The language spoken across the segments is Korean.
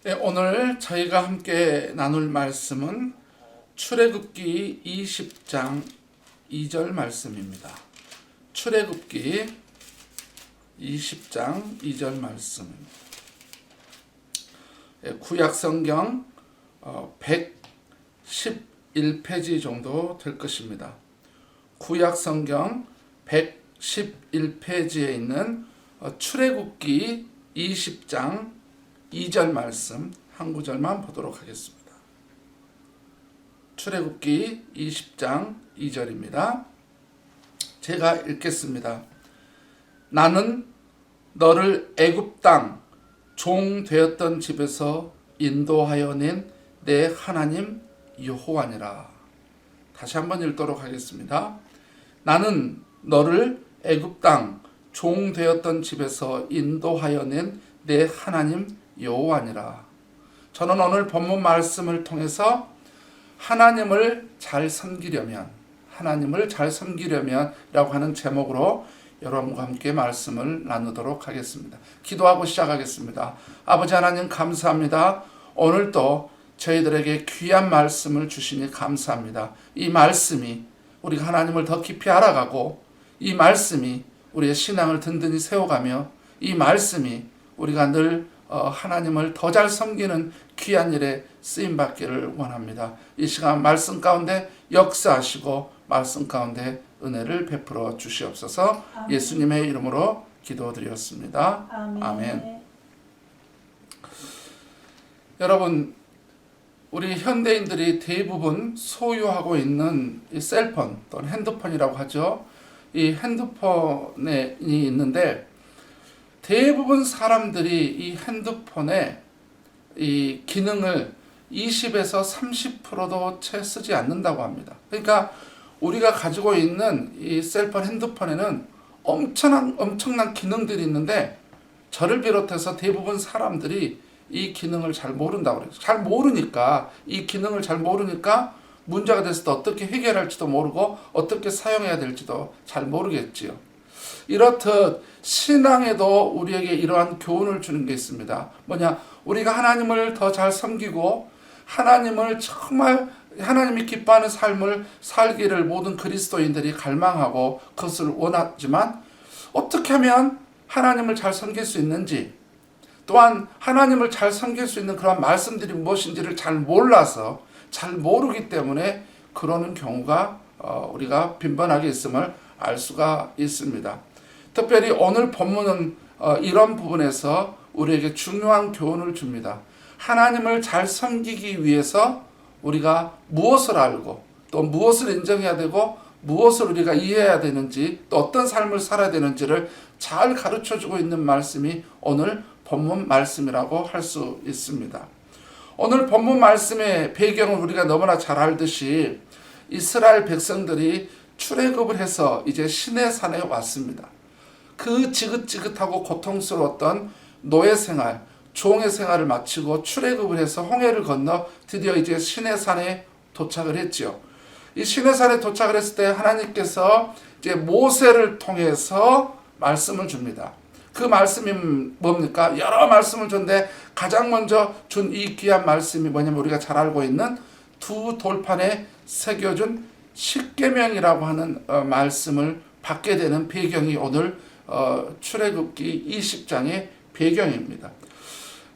네, 오늘 저희가 함께 나눌 말씀은 출애굽기 20장 2절 말씀입니다. 출애굽기 20장 2절 말씀입니다. 구약 성경 111페이지 정도 될 것입니다. 구약 성경 111페이지에 있는 출애굽기 20장 2절 말씀 한 구절만 보도록 하겠습니다. 출애굽기 20장 2절입니다. 제가 읽겠습니다. 나는 너를 애굽 땅 종 되었던 집에서 인도하여 낸 내 하나님 여호와니라. 다시 한번 읽도록 하겠습니다. 나는 너를 애굽 땅 종 되었던 집에서 인도하여 낸 내 하나님 여호와니라. 저는 오늘 본문 말씀을 통해서 하나님을 잘 섬기려면 라고 하는 제목으로 여러분과 함께 말씀을 나누도록 하겠습니다. 기도하고 시작하겠습니다. 아버지 하나님 감사합니다. 오늘도 저희들에게 귀한 말씀을 주시니 감사합니다. 이 말씀이 우리가 하나님을 더 깊이 알아가고, 이 말씀이 우리의 신앙을 든든히 세워가며, 이 말씀이 우리가 늘 하나님을 더 잘 섬기는 귀한 일에 쓰임받기를 원합니다. 이 시간 말씀 가운데 역사하시고 말씀 가운데 은혜를 베풀어 주시옵소서. 아멘. 예수님의 이름으로 기도드렸습니다. 아멘. 여러분, 우리 현대인들이 대부분 소유하고 있는 이 셀폰 또는 핸드폰이라고 하죠. 이 핸드폰이 있는데 대부분 사람들이 이 핸드폰의 이 기능을 20에서 30%도 채 쓰지 않는다고 합니다. 그러니까 우리가 가지고 있는 이 셀폰 핸드폰에는 엄청난 기능들이 있는데 저를 비롯해서 대부분 사람들이 이 기능을 잘 모른다고 그래요. 이 기능을 잘 모르니까 문제가 됐을 때 어떻게 해결할지도 모르고 어떻게 사용해야 될지도 잘 모르겠지요. 이렇듯 신앙에도 우리에게 이러한 교훈을 주는 게 있습니다. 뭐냐? 우리가 하나님을 더 잘 섬기고 하나님을 정말 하나님이 기뻐하는 삶을 살기를 모든 그리스도인들이 갈망하고 그것을 원하지만 어떻게 하면 하나님을 잘 섬길 수 있는지, 또한 하나님을 잘 섬길 수 있는 그런 말씀들이 무엇인지를 잘 몰라서, 잘 모르기 때문에 그러는 경우가 우리가 빈번하게 있음을 알 수가 있습니다. 특별히 오늘 본문은 이런 부분에서 우리에게 중요한 교훈을 줍니다. 하나님을 잘 섬기기 위해서 우리가 무엇을 알고 또 무엇을 인정해야 되고 무엇을 우리가 이해해야 되는지, 또 어떤 삶을 살아야 되는지를 잘 가르쳐주고 있는 말씀이 오늘 본문 말씀이라고 할 수 있습니다. 오늘 본문 말씀의 배경을 우리가 너무나 잘 알듯이 이스라엘 백성들이 출애굽을 해서 이제 시내산에 왔습니다. 그 지긋지긋하고 고통스러웠던 노예 생활, 종의 생활을 마치고 출애굽을 해서 홍해를 건너 드디어 이제 시내산에 도착을 했죠. 이 시내산에 도착을 했을 때 하나님께서 이제 모세를 통해서 말씀을 줍니다. 그 말씀이 뭡니까? 여러 말씀을 줬는데 가장 먼저 준 이 귀한 말씀이 뭐냐면 우리가 잘 알고 있는 두 돌판에 새겨준 십계명이라고 하는 말씀을 받게 되는 배경이 오늘 출애굽기 20장의 배경입니다.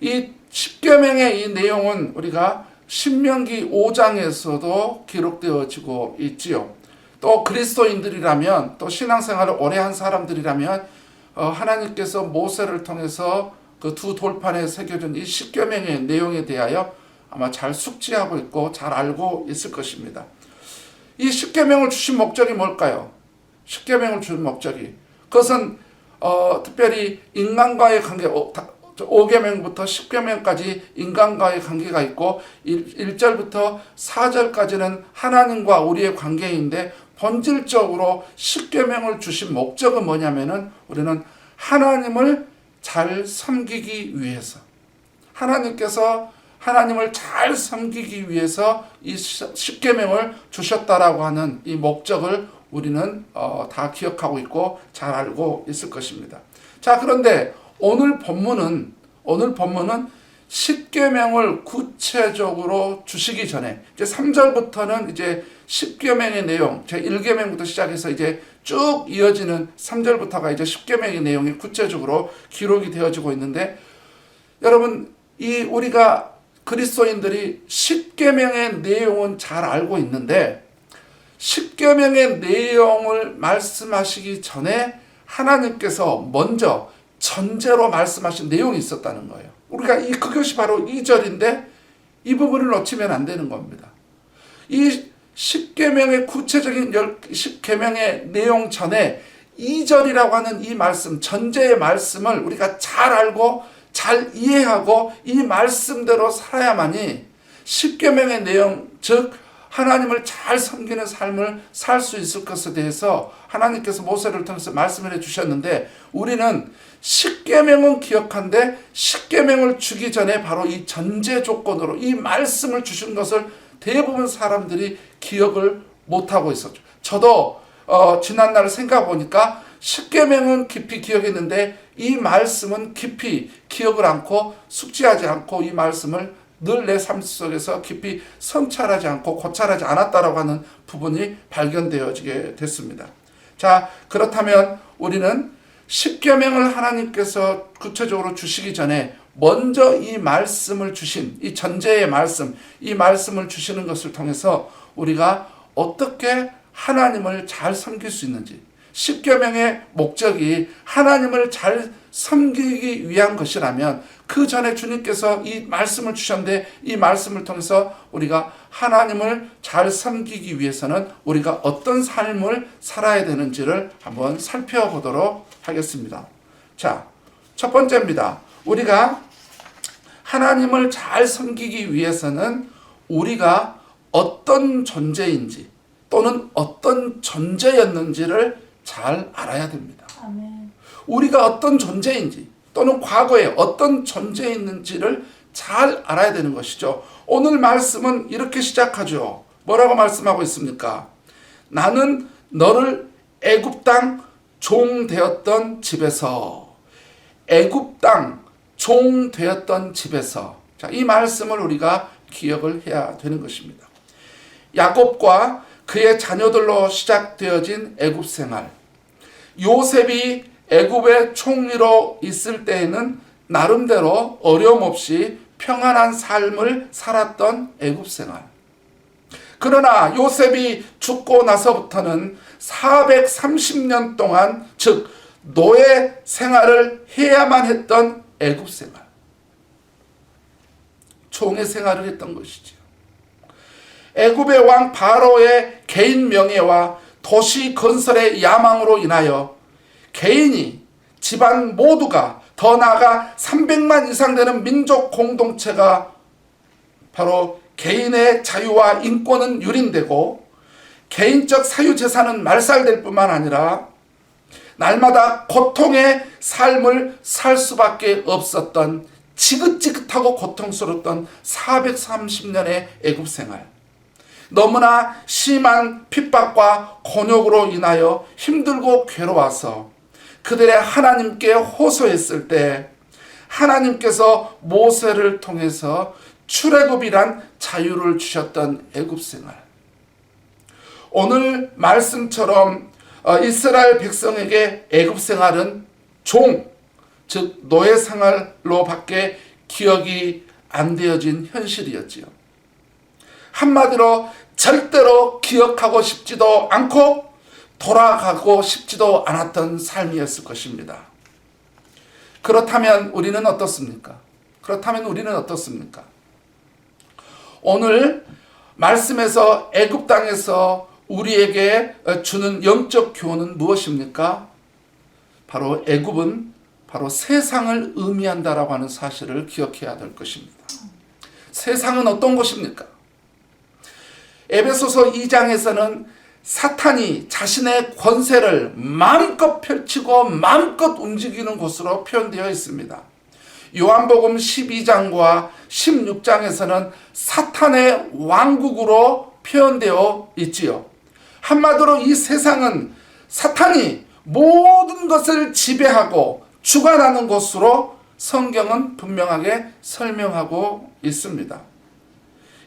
이 십계명의 이 내용은 우리가 신명기 5장에서도 기록되어지고 있지요. 또 그리스도인들이라면, 또 신앙생활을 오래 한 사람들이라면 하나님께서 모세를 통해서 그 두 돌판에 새겨진 이 십계명의 내용에 대하여 아마 잘 숙지하고 있고 잘 알고 있을 것입니다. 이 십계명을 주신 목적이 뭘까요? 십계명을 주신 목적이, 그것은 특별히 인간과의 관계, 5계명부터 10계명까지 인간과의 관계가 있고 1절부터 4절까지는 하나님과 우리의 관계인데, 본질적으로 10계명을 주신 목적은 뭐냐면은 우리는 하나님을 잘 섬기기 위해서, 하나님께서 하나님을 잘 섬기기 위해서 이 십계명을 주셨다라고 하는 이 목적을 우리는 다 기억하고 있고 잘 알고 있을 것입니다. 자, 그런데 오늘 본문은 십계명을 구체적으로 주시기 전에 이제 3절부터는 이제 십계명의 내용, 제 1계명부터 시작해서 이제 쭉 이어지는 3절부터가 이제 십계명의 내용이 구체적으로 기록이 되어지고 있는데, 여러분 이 우리가 그리스도인들이 십계명의 내용은 잘 알고 있는데 십계명의 내용을 말씀하시기 전에 하나님께서 먼저 전제로 말씀하신 내용이 있었다는 거예요. 우리가 그것이 바로 2절인데 이 부분을 놓치면 안 되는 겁니다. 이 십계명의 구체적인 십계명의 내용 전에 2절이라고 하는 이 말씀, 전제의 말씀을 우리가 잘 알고 잘 이해하고 이 말씀대로 살아야만이 십계명의 내용, 즉 하나님을 잘 섬기는 삶을 살 수 있을 것에 대해서 하나님께서 모세를 통해서 말씀을 해주셨는데, 우리는 십계명은 기억한데 십계명을 주기 전에 바로 이 전제 조건으로 이 말씀을 주신 것을 대부분 사람들이 기억을 못하고 있었죠. 저도 지난날 생각해 보니까 십계명은 깊이 기억했는데 이 말씀은 깊이 기억을 않고 숙지하지 않고 이 말씀을 늘 내 삶 속에서 깊이 성찰하지 않고 고찰하지 않았다라고 하는 부분이 발견되어지게 됐습니다. 자, 그렇다면 우리는 십계명을 하나님께서 구체적으로 주시기 전에 먼저 이 말씀을 주신 이 전제의 말씀, 이 말씀을 주시는 것을 통해서 우리가 어떻게 하나님을 잘 섬길 수 있는지, 십계명의 목적이 하나님을 잘 섬기기 위한 것이라면 그 전에 주님께서 이 말씀을 주셨는데 이 말씀을 통해서 우리가 하나님을 잘 섬기기 위해서는 우리가 어떤 삶을 살아야 되는지를 한번 살펴보도록 하겠습니다. 자, 첫 번째입니다. 우리가 하나님을 잘 섬기기 위해서는 우리가 어떤 존재인지 또는 어떤 존재였는지를 잘 알아야 됩니다. 아멘. 우리가 어떤 존재인지 또는 과거에 어떤 존재였는지를 잘 알아야 되는 것이죠. 오늘 말씀은 이렇게 시작하죠. 뭐라고 말씀하고 있습니까? 나는 너를 애굽 땅 종 되었던 집에서, 애굽 땅 종 되었던 집에서. 자, 이 말씀을 우리가 기억을 해야 되는 것입니다. 야곱과 그의 자녀들로 시작되어진 애굽 생활. 요셉이 애굽의 총리로 있을 때에는 나름대로 어려움 없이 평안한 삶을 살았던 애굽 생활. 그러나 요셉이 죽고 나서부터는 430년 동안, 즉 노예 생활을 해야만 했던 애굽 생활, 종의 생활을 했던 것이죠. 애굽의 왕 바로의 개인 명예와 도시 건설의 야망으로 인하여 개인이, 집안 모두가, 더 나아가 300만 이상 되는 민족 공동체가 바로 개인의 자유와 인권은 유린되고 개인적 사유재산은 말살될 뿐만 아니라 날마다 고통의 삶을 살 수밖에 없었던 지긋지긋하고 고통스러웠던 430년의 애굽 생활. 너무나 심한 핍박과 곤욕으로 인하여 힘들고 괴로워서 그들의 하나님께 호소했을 때 하나님께서 모세를 통해서 출애굽이란 자유를 주셨던 애굽 생활. 오늘 말씀처럼 이스라엘 백성에게 애굽 생활은 종, 즉 노예 생활로 밖에 기억이 안 되어진 현실이었지요. 한마디로 절대로 기억하고 싶지도 않고 돌아가고 싶지도 않았던 삶이었을 것입니다. 그렇다면 우리는 어떻습니까? 오늘 말씀에서 애굽 땅에서 우리에게 주는 영적 교훈은 무엇입니까? 바로 애굽은 바로 세상을 의미한다라고 하는 사실을 기억해야 될 것입니다. 세상은 어떤 곳입니까? 에베소서 2장에서는 사탄이 자신의 권세를 마음껏 펼치고 마음껏 움직이는 곳으로 표현되어 있습니다. 요한복음 12장과 16장에서는 사탄의 왕국으로 표현되어 있지요. 한마디로 이 세상은 사탄이 모든 것을 지배하고 주관하는 곳으로 성경은 분명하게 설명하고 있습니다.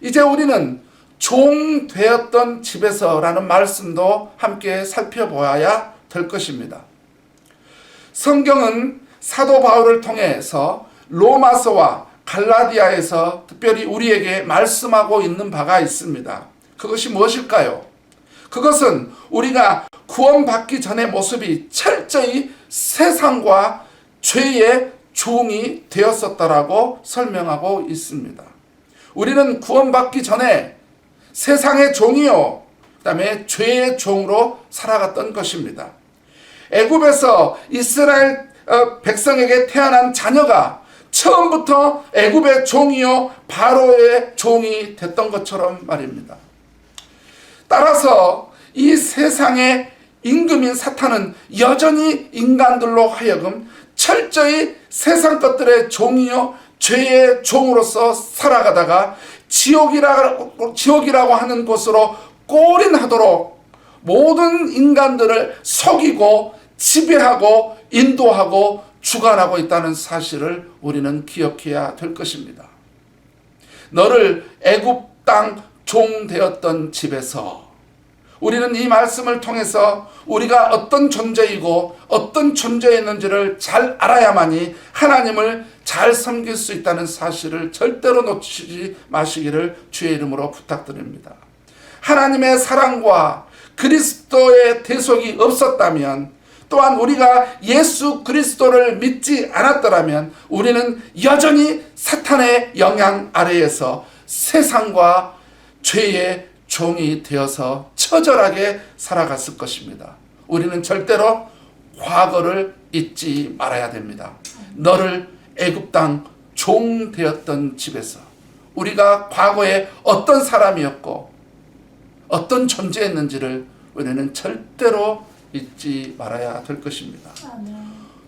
이제 우리는 종 되었던 집에서라는 말씀도 함께 살펴보아야 될 것입니다. 성경은 사도 바울을 통해서 로마서와 갈라디아에서 특별히 우리에게 말씀하고 있는 바가 있습니다. 그것이 무엇일까요? 그것은 우리가 구원받기 전의 모습이 철저히 세상과 죄의 종이 되었었다라고 설명하고 있습니다. 우리는 구원받기 전에 세상의 종이요, 그 다음에 죄의 종으로 살아갔던 것입니다. 애굽에서 이스라엘 백성에게 태어난 자녀가 처음부터 애굽의 종이요 바로의 종이 됐던 것처럼 말입니다. 따라서 이 세상의 임금인 사탄은 여전히 인간들로 하여금 철저히 세상 것들의 종이요 죄의 종으로서 살아가다가 지옥이라고 하는 곳으로 꼬린하도록 모든 인간들을 속이고 지배하고 인도하고 주관하고 있다는 사실을 우리는 기억해야 될 것입니다. 너를 애굽 땅 종 되었던 집에서, 우리는 이 말씀을 통해서 우리가 어떤 존재이고 어떤 존재였는지를 잘 알아야만이 하나님을 잘 섬길 수 있다는 사실을 절대로 놓치지 마시기를 주의 이름으로 부탁드립니다. 하나님의 사랑과 그리스도의 대속이 없었다면, 또한 우리가 예수 그리스도를 믿지 않았더라면 우리는 여전히 사탄의 영향 아래에서 세상과 죄의 종이 되어서 처절하게 살아갔을 것입니다. 우리는 절대로 과거를 잊지 말아야 됩니다. 너를 애굽 땅 종 되었던 집에서 우리가 과거에 어떤 사람이었고 어떤 존재였는지를 우리는 절대로 잊지 말아야 될 것입니다.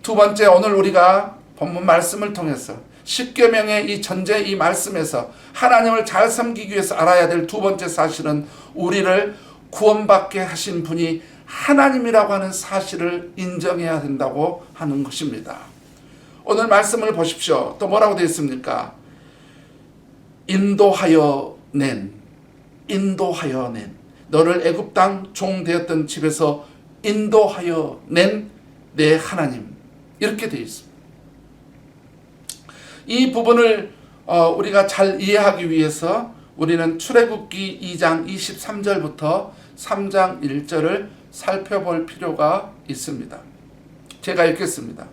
두 번째, 오늘 우리가 본문 말씀을 통해서 십계명의 이 전제 이 말씀에서 하나님을 잘 섬기기 위해서 알아야 될 두 번째 사실은 우리를 구원받게 하신 분이 하나님이라고 하는 사실을 인정해야 된다고 하는 것입니다. 오늘 말씀을 보십시오. 또 뭐라고 되어 있습니까? 인도하여 낸, 너를 애굽 땅 종 되었던 집에서 인도하여 낸 내 하나님, 이렇게 되어 있습니다. 이 부분을 우리가 잘 이해하기 위해서 우리는 출애굽기 2장 23절부터 3장 1절을 살펴볼 필요가 있습니다. 제가 읽겠습니다.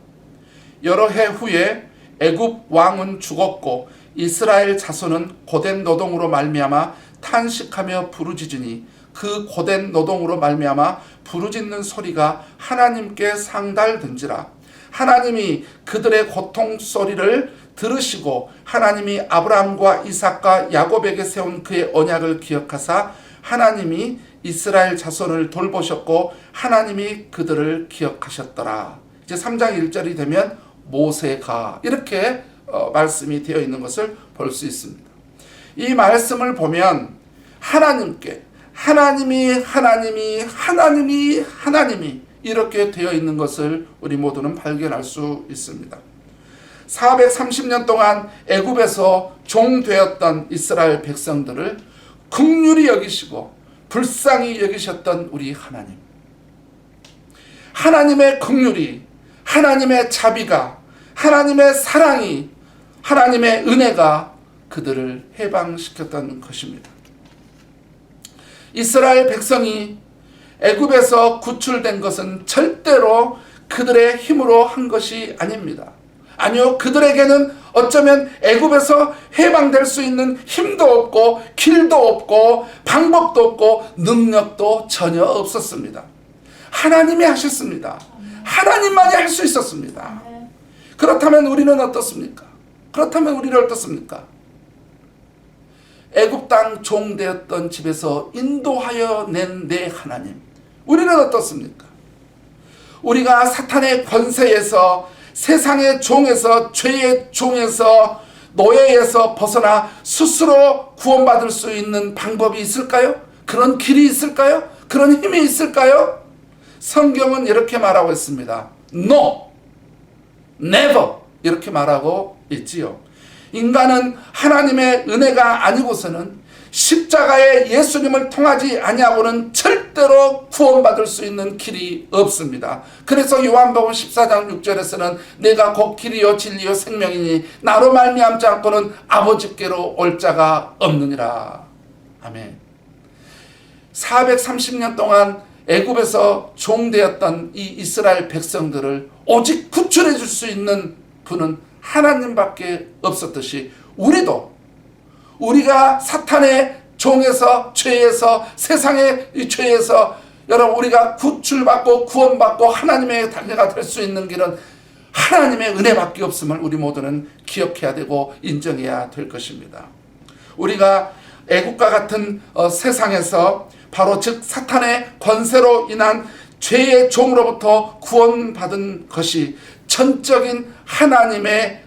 여러 해 후에 애굽 왕은 죽었고 이스라엘 자손은 고된 노동으로 말미암아 탄식하며 부르짖으니 그 고된 노동으로 말미암아 부르짖는 소리가 하나님께 상달된지라. 하나님이 그들의 고통 소리를 들으시고 하나님이 아브라함과 이삭과 야곱에게 세운 그의 언약을 기억하사 하나님이 이스라엘 자손을 돌보셨고 하나님이 그들을 기억하셨더라. 이제 3장 1절이 되면 모세가, 이렇게 말씀이 되어 있는 것을 볼 수 있습니다. 이 말씀을 보면 하나님이 이렇게 되어 있는 것을 우리 모두는 발견할 수 있습니다. 430년 동안 애굽에서 종되었던 이스라엘 백성들을 긍휼히 여기시고 불쌍히 여기셨던 우리 하나님, 하나님의 긍휼이, 하나님의 자비가, 하나님의 사랑이, 하나님의 은혜가 그들을 해방시켰던 것입니다. 이스라엘 백성이 애굽에서 구출된 것은 절대로 그들의 힘으로 한 것이 아닙니다. 아니요, 그들에게는 어쩌면 애굽에서 해방될 수 있는 힘도 없고 길도 없고 방법도 없고 능력도 전혀 없었습니다. 하나님이 하셨습니다. 하나님만이 할 수 있었습니다. 그렇다면 우리는 어떻습니까? 애굽 땅 종 되었던 집에서 인도하여 낸 내 하나님, 우리는 어떻습니까? 우리가 사탄의 권세에서, 세상의 종에서, 죄의 종에서, 노예에서 벗어나 스스로 구원받을 수 있는 방법이 있을까요? 그런 길이 있을까요? 그런 힘이 있을까요? 성경은 이렇게 말하고 있습니다. No, never, 이렇게 말하고 있지요. 인간은 하나님의 은혜가 아니고서는 십자가의 예수님을 통하지 아니하고는 절대로 구원받을 수 있는 길이 없습니다. 그래서 요한복음 14장 6절에서는 내가 곧 길이요 진리요 생명이니 나로 말미암지 않고는 아버지께로 올 자가 없느니라. 아멘. 430년 동안 애굽에서 종되었던 이 이스라엘 백성들을 오직 구출해 줄 수 있는 분은 하나님밖에 없었듯이 우리가 사탄의 종에서, 죄에서, 세상의 이 죄에서 여러분 우리가 구출받고 구원받고 하나님의 자녀가 될 수 있는 길은 하나님의 은혜밖에 없음을 우리 모두는 기억해야 되고 인정해야 될 것입니다. 우리가 애국과 같은 세상에서 바로 즉 사탄의 권세로 인한 죄의 종으로부터 구원받은 것이 전적인 하나님의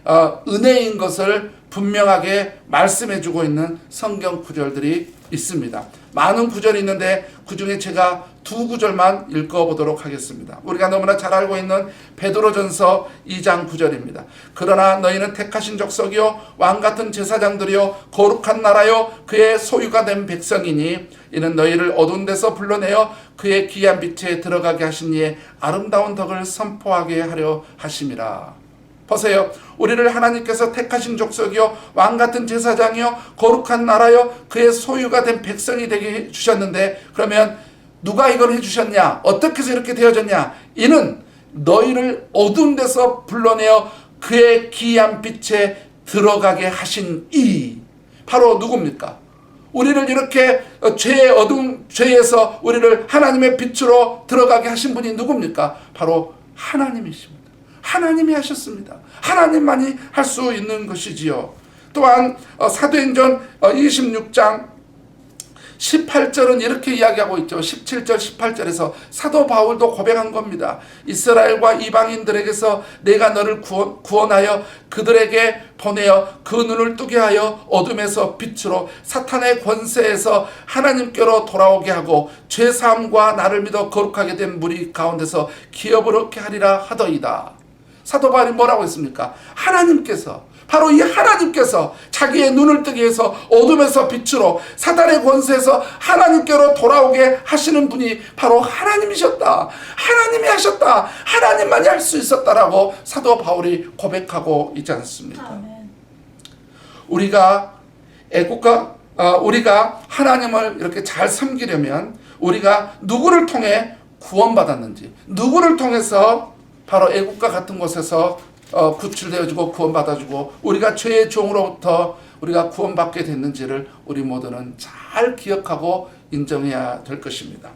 은혜인 것을 분명하게 말씀해주고 있는 성경 구절들이 있습니다. 많은 구절이 있는데 그 중에 제가 두 구절만 읽어보도록 하겠습니다. 우리가 너무나 잘 알고 있는 베드로전서 2장 9절입니다. 그러나 너희는 택하신 족속이요 왕같은 제사장들이요 거룩한 나라요 그의 소유가 된 백성이니 이는 너희를 어두운 데서 불러내어 그의 귀한 빛에 들어가게 하신 이의 아름다운 덕을 선포하게 하려 하심이라. 보세요. 우리를 하나님께서 택하신 족속이요 왕같은 제사장이요 거룩한 나라요 그의 소유가 된 백성이 되게 해주셨는데, 그러면 누가 이걸 해주셨냐? 어떻게 해서 이렇게 되어졌냐? 이는 너희를 어두운 데서 불러내어 그의 귀한 빛에 들어가게 하신 이, 바로 누굽니까? 우리를 이렇게 죄의 어두운 죄에서 우리를 하나님의 빛으로 들어가게 하신 분이 누굽니까? 바로 하나님이십니다. 하나님이 하셨습니다. 하나님만이 할 수 있는 것이지요. 또한 사도행전 26장 18절은 이렇게 이야기하고 있죠. 17절 18절에서 사도 바울도 고백한 겁니다. 이스라엘과 이방인들에게서 내가 너를 구원하여 그들에게 보내어 그 눈을 뜨게 하여 어둠에서 빛으로 사탄의 권세에서 하나님께로 돌아오게 하고 죄사함과 나를 믿어 거룩하게 된 무리 가운데서 기업을 얻게 하리라 하더이다. 사도 바울이 뭐라고 했습니까? 하나님께서, 바로 이 하나님께서 자기의 눈을 뜨게 해서 어둠에서 빛으로 사탄의 권세에서 하나님께로 돌아오게 하시는 분이 바로 하나님이셨다. 하나님이 하셨다. 하나님만이 할 수 있었다라고 사도 바울이 고백하고 있지 않습니까? 아멘. 우리가 우리가 하나님을 이렇게 잘 섬기려면 우리가 누구를 통해 구원받았는지, 누구를 통해서 바로 애국과 같은 곳에서 구출되어주고 구원받아주고 우리가 죄의 종으로부터 우리가 구원받게 됐는지를 우리 모두는 잘 기억하고 인정해야 될 것입니다.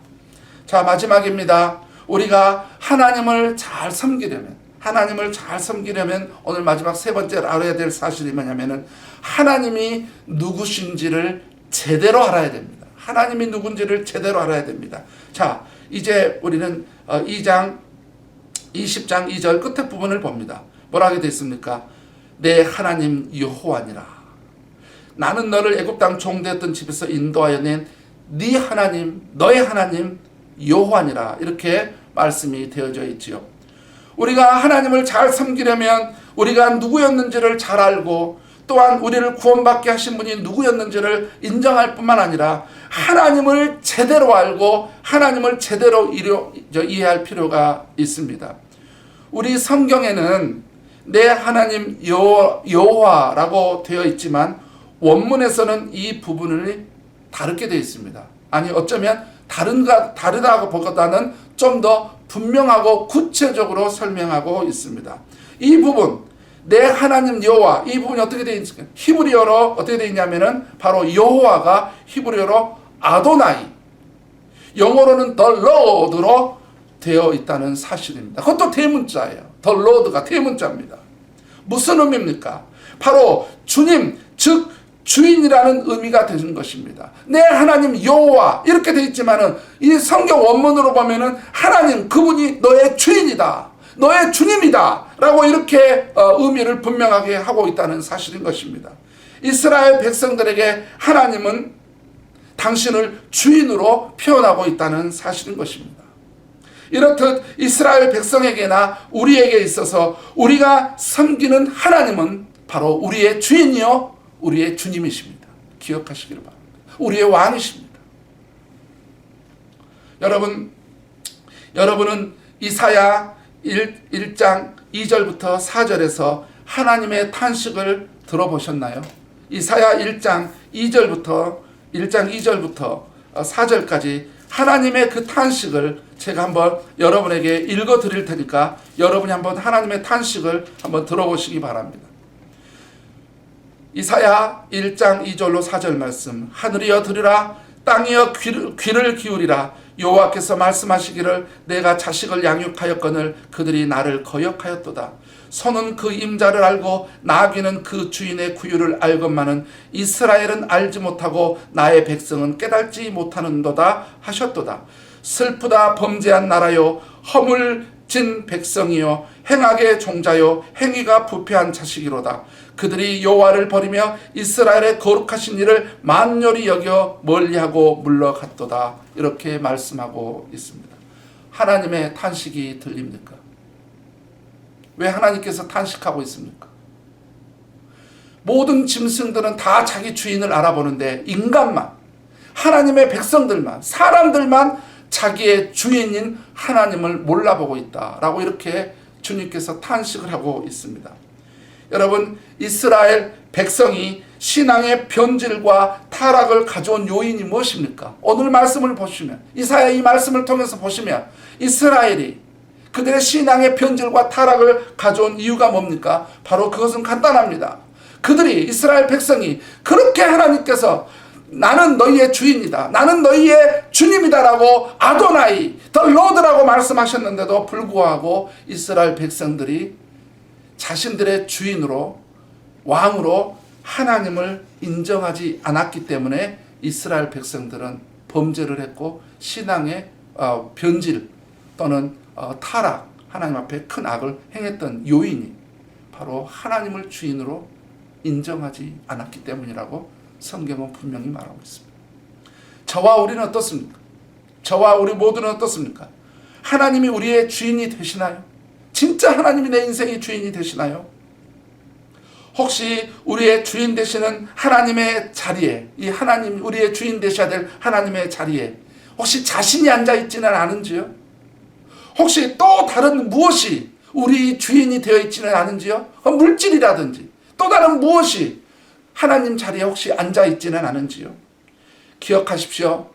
자, 마지막입니다. 우리가 하나님을 잘 섬기려면 오늘 마지막 세 번째로 알아야 될 사실이 뭐냐면은 하나님이 누구신지를 제대로 알아야 됩니다. 하나님이 누군지를 제대로 알아야 됩니다. 자, 이제 우리는 20장 2절 끝에 부분을 봅니다. 뭐라고 되어 있습니까? 내 하나님 여호와니라. 나는 너를 애굽 땅 종되었던 집에서 인도하여 낸 네 하나님, 너의 하나님 여호와니라. 이렇게 말씀이 되어져 있지요. 우리가 하나님을 잘 섬기려면 우리가 누구였는지를 잘 알고 또한 우리를 구원받게 하신 분이 누구였는지를 인정할 뿐만 아니라 하나님을 제대로 알고 하나님을 제대로 이해할 필요가 있습니다. 우리 성경에는 내 하나님 여호와라고 되어 있지만 원문에서는 이 부분을 다르게 되어 있습니다. 아니 어쩌면 다르다고 보다는 좀 더 분명하고 구체적으로 설명하고 있습니다. 이 부분 내 하나님 여호와, 이 부분이 어떻게 되어 있습니까? 히브리어로 어떻게 되어 있냐면은 바로 여호와가 히브리어로 아도나이, 영어로는 the Lord로 되어 있다는 사실입니다. 그것도 대문자예요. the Lord가 대문자입니다. 무슨 의미입니까? 바로 주님, 즉 주인이라는 의미가 되는 것입니다. 내 하나님 여호와 이렇게 되어 있지만은 이 성경 원문으로 보면은 하나님 그분이 너의 주인이다, 너의 주님이다 라고 이렇게 의미를 분명하게 하고 있다는 사실인 것입니다. 이스라엘 백성들에게 하나님은 당신을 주인으로 표현하고 있다는 사실인 것입니다. 이렇듯 이스라엘 백성에게나 우리에게 있어서 우리가 섬기는 하나님은 바로 우리의 주인이요 우리의 주님이십니다. 기억하시기를 바랍니다. 우리의 왕이십니다. 여러분은 이사야 1장 2절부터 4절에서 하나님의 탄식을 들어보셨나요? 이사야 1장 2절부터 4절까지 하나님의 그 탄식을 제가 한번 여러분에게 읽어 드릴 테니까 여러분이 한번 하나님의 탄식을 한번 들어보시기 바랍니다. 이사야 1장 2절로 4절 말씀. 하늘이여 들으라, 땅이여 귀를 기울이라. 여호와께서 말씀하시기를 내가 자식을 양육하였거늘 그들이 나를 거역하였도다. 소는 그 임자를 알고 나귀는 그 주인의 구유를 알건만은 이스라엘은 알지 못하고 나의 백성은 깨달지 못하는도다 하셨도다. 슬프다 범죄한 나라요 허물진 백성이요 행악의 종자요 행위가 부패한 자식이로다. 그들이 여호와를 버리며 이스라엘의 거룩하신 일을 만연히 여겨 멀리하고 물러갔도다. 이렇게 말씀하고 있습니다. 하나님의 탄식이 들립니까? 왜 하나님께서 탄식하고 있습니까? 모든 짐승들은 다 자기 주인을 알아보는데 인간만, 하나님의 백성들만, 사람들만 자기의 주인인 하나님을 몰라보고 있다라고 이렇게 주님께서 탄식을 하고 있습니다. 여러분, 이스라엘 백성이 신앙의 변질과 타락을 가져온 요인이 무엇입니까? 오늘 말씀을 보시면, 이사야 이 말씀을 통해서 보시면 이스라엘이 그들의 신앙의 변질과 타락을 가져온 이유가 뭡니까? 바로 그것은 간단합니다. 그들이, 이스라엘 백성이 그렇게 하나님께서 나는 너희의 주인이다, 나는 너희의 주님이다라고 아도나이, 더 로드라고 말씀하셨는데도 불구하고 이스라엘 백성들이 자신들의 주인으로, 왕으로 하나님을 인정하지 않았기 때문에 이스라엘 백성들은 범죄를 했고 신앙의 변질 또는 타락, 하나님 앞에 큰 악을 행했던 요인이 바로 하나님을 주인으로 인정하지 않았기 때문이라고 성경은 분명히 말하고 있습니다. 저와 우리는 어떻습니까? 저와 우리 모두는 어떻습니까? 하나님이 우리의 주인이 되시나요? 진짜 하나님이 내 인생의 주인이 되시나요? 혹시 우리의 주인 되시는 하나님의 자리에, 이 하나님, 우리의 주인 되셔야 될 하나님의 자리에 혹시 자신이 앉아있지는 않은지요? 혹시 또 다른 무엇이 우리 주인이 되어 있지는 않은지요? 물질이라든지 또 다른 무엇이 하나님 자리에 혹시 앉아있지는 않은지요? 기억하십시오.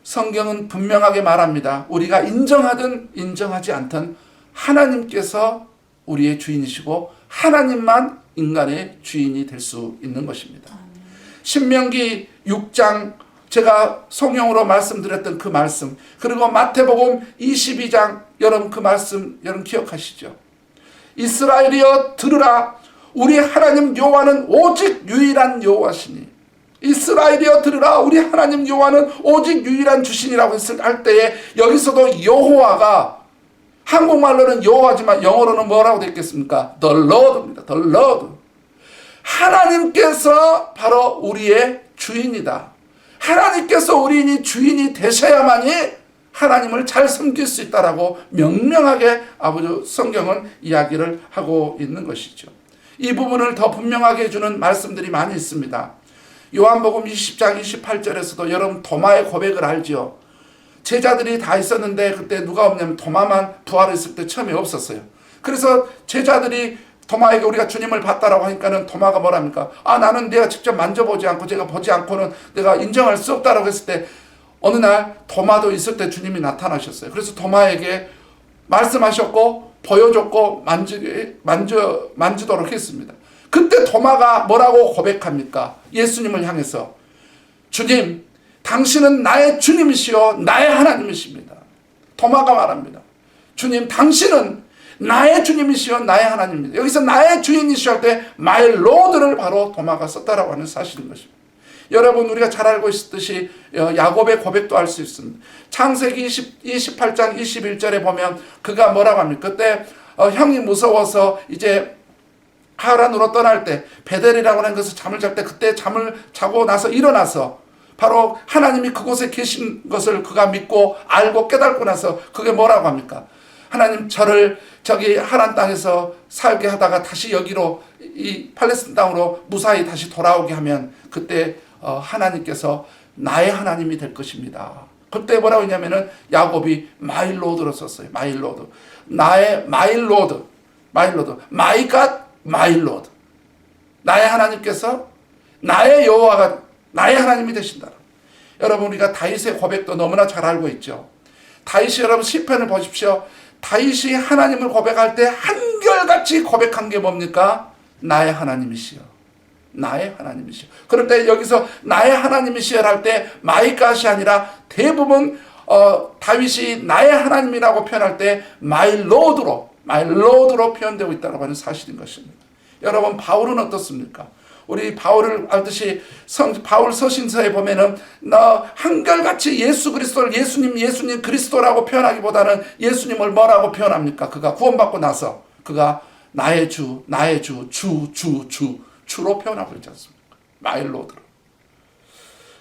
성경은 분명하게 말합니다. 우리가 인정하든 인정하지 않든 하나님께서 우리의 주인이시고 하나님만 인간의 주인이 될 수 있는 것입니다. 신명기 6장 제가 성경으로 말씀드렸던 그 말씀, 그리고 마태복음 22장 여러분 그 말씀 여러분 기억하시죠? 이스라엘이여 들으라, 우리 하나님 여호와는 오직 유일한 여호와시니. 이스라엘이여 들으라, 우리 하나님 여호와는 오직 유일한 주신이라고 할 때에 여기서도 여호와가 한국말로는 여호와지만 영어로는 뭐라고 되어 있겠습니까? The Lord입니다. The Lord. 하나님께서 바로 우리의 주인이다. 하나님께서 우리의 주인이 되셔야만이 하나님을 잘 섬길 수 있다라고 명명하게 아버지 성경은 이야기를 하고 있는 것이죠. 이 부분을 더 분명하게 해주는 말씀들이 많이 있습니다. 요한복음 20장 28절에서도 여러분 도마의 고백을 알죠? 제자들이 다 있었는데 그때 누가 없냐면 도마만 부활했을 때 처음에 없었어요. 그래서 제자들이 도마에게 우리가 주님을 봤다라고 하니까는 도마가 뭐랍니까? 나는 내가 직접 만져보지 않고 제가 보지 않고는 내가 인정할 수 없다라고 했을 때 어느 날 도마도 있을 때 주님이 나타나셨어요. 그래서 도마에게 말씀하셨고 보여줬고 만지도록 했습니다. 그때 도마가 뭐라고 고백합니까? 예수님을 향해서 주님, 당신은 나의 주님이시요 나의 하나님이십니다. 도마가 말합니다. 주님, 당신은 나의 주님이시요 나의 하나님입니다. 여기서 나의 주인이시오 할 때 my Lord를 바로 도마가 썼다라고 하는 사실인 것입니다. 여러분, 우리가 잘 알고 있듯이 야곱의 고백도 알 수 있습니다. 창세기 28장 21절에 보면 그가 뭐라고 합니까? 그때 형이 무서워서 이제 하란으로 떠날 때 베델이라고 하는 것을 잠을 잘 때 그때 잠을 자고 나서 일어나서 바로 하나님이 그곳에 계신 것을 그가 믿고 알고 깨닫고 나서 그게 뭐라고 합니까? 하나님 저를 저기 하란 땅에서 살게 하다가 다시 여기로 이 팔레스틴 땅으로 무사히 다시 돌아오게 하면 그때 하나님께서 나의 하나님이 될 것입니다. 그때 뭐라고 했냐면은 야곱이 마이 로드로 썼어요. 마이 로드. 나의 마이 로드. 마이 로드. 마이 갓 마이 로드. 나의 하나님께서 나의 여호와가 나의 하나님이 되신다. 여러분 우리가 다윗의 고백도 너무나 잘 알고 있죠. 다윗이 여러분 시편을 보십시오. 다윗이 하나님을 고백할 때 한결같이 고백한 게 뭡니까? 나의 하나님이시여. 나의 하나님이시여. 그럴 때 여기서 나의 하나님이시여 할 때 마이갓이 아니라 대부분 다윗이 나의 하나님이라고 표현할 때 마이 로드로 표현되고 있다고 하는 사실인 것입니다. 여러분 바울은 어떻습니까? 우리 바울을 알듯이 바울 서신서에 보면은 한결같이 예수 그리스도를 예수님 그리스도라고 표현하기보다는 예수님을 뭐라고 표현합니까? 그가 구원받고 나서 그가 나의 주 주로 표현하고 있지 않습니까? 마일로드로.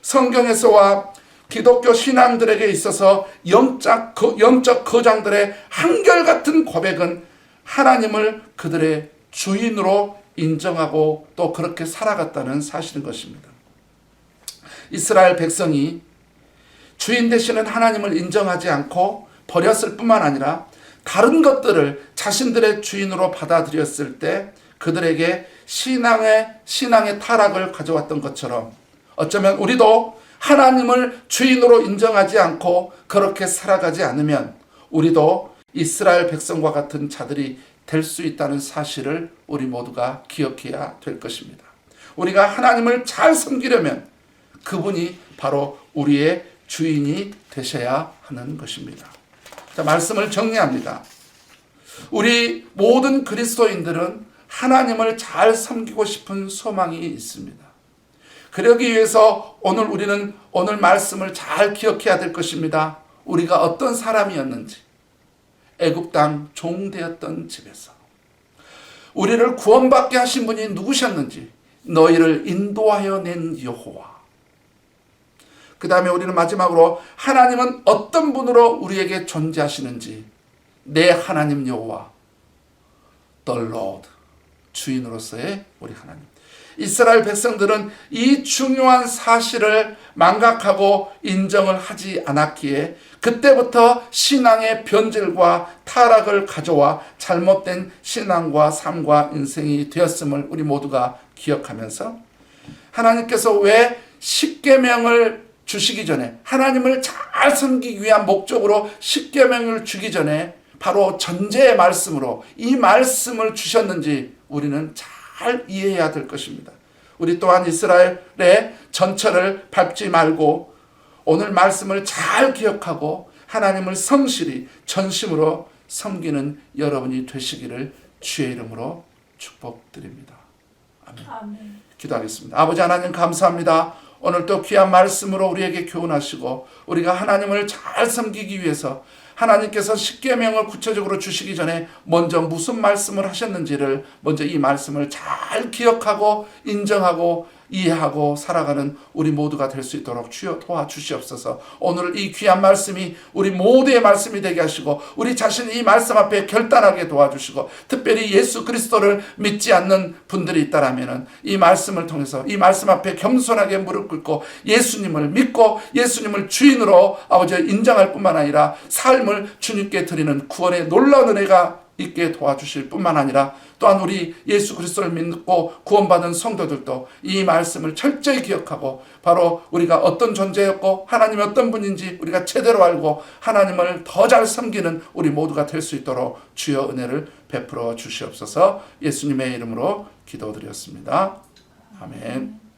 성경에서와 기독교 신앙들에게 있어서 영적 거장들의 한결같은 고백은 하나님을 그들의 주인으로 인정하고 또 그렇게 살아갔다는 사실인 것입니다. 이스라엘 백성이 주인 되시는 하나님을 인정하지 않고 버렸을 뿐만 아니라 다른 것들을 자신들의 주인으로 받아들였을 때 그들에게 신앙의 타락을 가져왔던 것처럼 어쩌면 우리도 하나님을 주인으로 인정하지 않고 그렇게 살아가지 않으면 우리도 이스라엘 백성과 같은 자들이 될 수 있다는 사실을 우리 모두가 기억해야 될 것입니다. 우리가 하나님을 잘 섬기려면 그분이 바로 우리의 주인이 되셔야 하는 것입니다. 자, 말씀을 정리합니다. 우리 모든 그리스도인들은 하나님을 잘 섬기고 싶은 소망이 있습니다. 그러기 위해서 우리는 오늘 말씀을 잘 기억해야 될 것입니다. 우리가 어떤 사람이었는지, 애굽 땅 종되었던 집에서 우리를 구원받게 하신 분이 누구셨는지, 너희를 인도하여 낸 여호와. 그 다음에 우리는 마지막으로 하나님은 어떤 분으로 우리에게 존재하시는지, 내 하나님 여호와, The Lord, 주인으로서의 우리 하나님. 이스라엘 백성들은 이 중요한 사실을 망각하고 인정을 하지 않았기에 그때부터 신앙의 변질과 타락을 가져와 잘못된 신앙과 삶과 인생이 되었음을 우리 모두가 기억하면서 하나님께서 왜 십계명을 주시기 전에 하나님을 잘 섬기기 위한 목적으로 십계명을 주기 전에 바로 전제의 말씀으로 이 말씀을 주셨는지 우리는 잘 이해해야 될 것입니다. 우리 또한 이스라엘의 전철을 밟지 말고 오늘 말씀을 잘 기억하고 하나님을 성실히 전심으로 섬기는 여러분이 되시기를 주의 이름으로 축복드립니다. 아멘. 아멘. 기도하겠습니다. 아버지 하나님 감사합니다. 오늘 또 귀한 말씀으로 우리에게 교훈하시고 우리가 하나님을 잘 섬기기 위해서 하나님께서 십계명을 구체적으로 주시기 전에 먼저 무슨 말씀을 하셨는지를 먼저 이 말씀을 잘 기억하고 인정하고 이해하고 살아가는 우리 모두가 될 수 있도록 주여 도와주시옵소서. 오늘 이 귀한 말씀이 우리 모두의 말씀이 되게 하시고 우리 자신이 이 말씀 앞에 결단하게 도와주시고 특별히 예수 그리스도를 믿지 않는 분들이 있다라면 이 말씀을 통해서 이 말씀 앞에 겸손하게 무릎 꿇고 예수님을 믿고 예수님을 주인으로 아버지 인정할 뿐만 아니라 삶을 주님께 드리는 구원의 놀라운 은혜가 있게 도와주실 뿐만 아니라 또한 우리 예수 그리스도를 믿고 구원받은 성도들도 이 말씀을 철저히 기억하고 바로 우리가 어떤 존재였고 하나님이 어떤 분인지 우리가 제대로 알고 하나님을 더 잘 섬기는 우리 모두가 될 수 있도록 주여 은혜를 베풀어 주시옵소서. 예수님의 이름으로 기도드렸습니다. 아멘.